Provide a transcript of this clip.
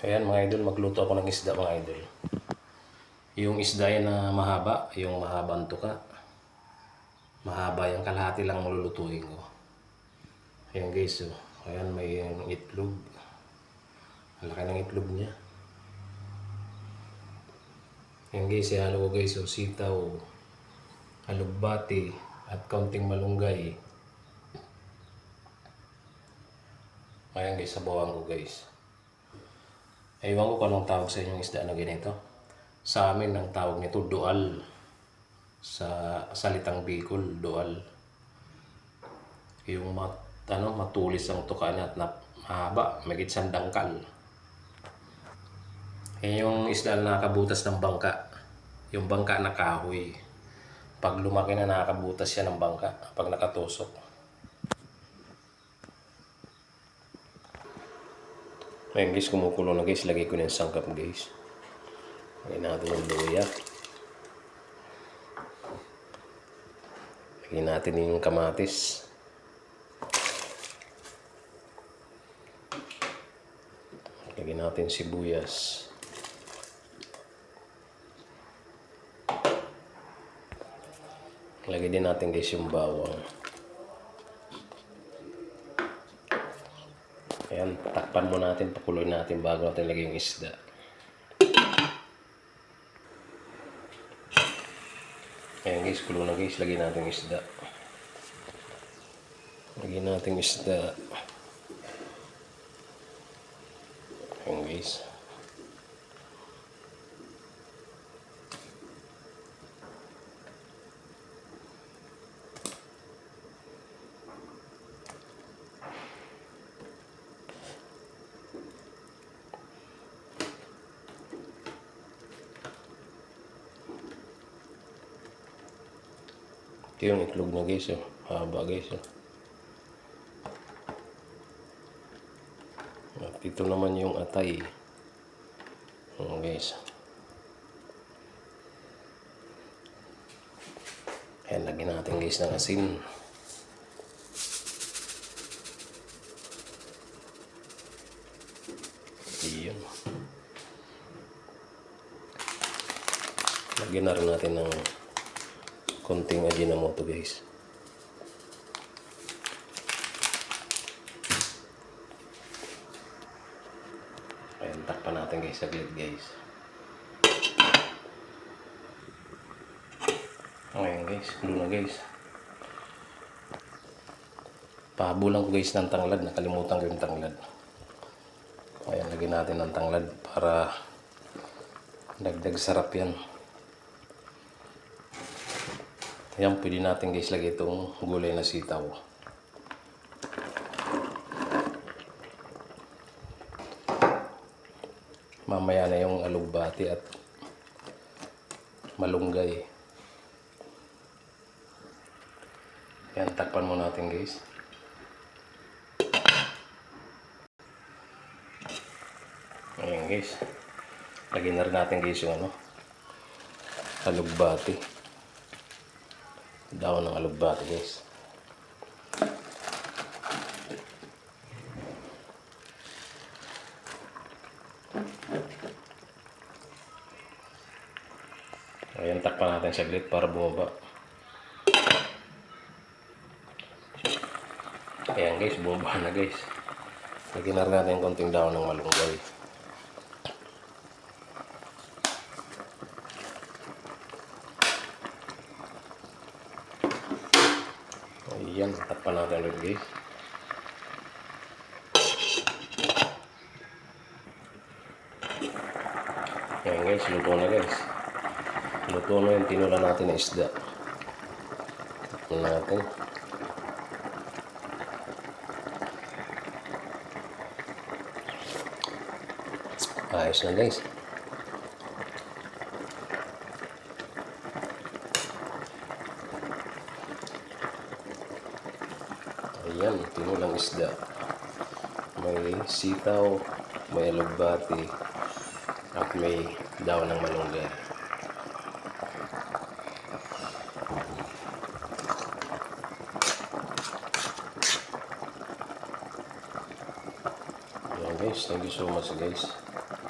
Ayan mga idol, magluto ako ng isda mga idol. Yung isda yan na mahaba, yung mahabang tuka. Mahaba yung kalahati lang lulutuin ko. Ayan guys, oh. Ayan may itlog. Ang laki ng itlog niya. Ayan guys, ihalo ko guys, oh, sitaw, alugbati, at kaunting malunggay. Ayan guys, sabawan ko guys. Ewan ko kung anong tawag sa inyong isda na ganito. Sa amin, ang tawag nito dual. Sa salitang Bicol, dual. Yung matulis ang tuka niya at mahaba, magit siyang dangkal. Yung isda na nakabutas ng bangka. Yung bangka na kahoy. Pag lumaki na nakakabutas siya ng bangka, pag nakatusok. Ayan guys, kumukulo na guys. Lagay ko na yung sangkap guys. Lagyan natin yung luya. Lagyan natin yung kamatis. Lagyan natin sibuyas. Lagyan din natin guys yung bawang. Ayan, takpan mo natin, pakuloy natin bago natin lagay yung isda. Ayan guys, kulo na guys, lagyan natin yung isda. Lagyan natin yung isda. Ayan guys. Ito yung itlog na guys, oh. Haba guys, oh. At ito naman yung atay. Guys. Ayan, lagyan natin guys ng asin. Iyon. Lagyan na rin natin ng konting ajinomoto guys. Ayan, takpan natin guys, saglit guys. Ayan guys, blue na guys. Pahabulan ko guys ng tanglad, nakalimutan ko yung tanglad. Ayan, lagyan natin ng tanglad para dagdag sarap yan. Ayan, pwede natin guys lagay itong gulay na sitaw. Mamaya na yung alugbati at malunggay. Ayan, takpan mo natin guys. Ayan guys. Lagyan na rin natin guys yung alugbati. Daon ng alugbati guys. Ayan, takpan natin saglit para bumaba. Ayan guys, bumaba na guys. Lagyan na rin natin konting daon ng malunggay. Ayan, takpan natin ulit guys. Ayan guys, luto na guys. Luto na yung tinula natin na isda. Takpan natin. Ayos na guys. Ayan, tinulang isda. May sitaw, may alugbati, at may daon ng malunggay. Ayan guys. Thank you so much guys.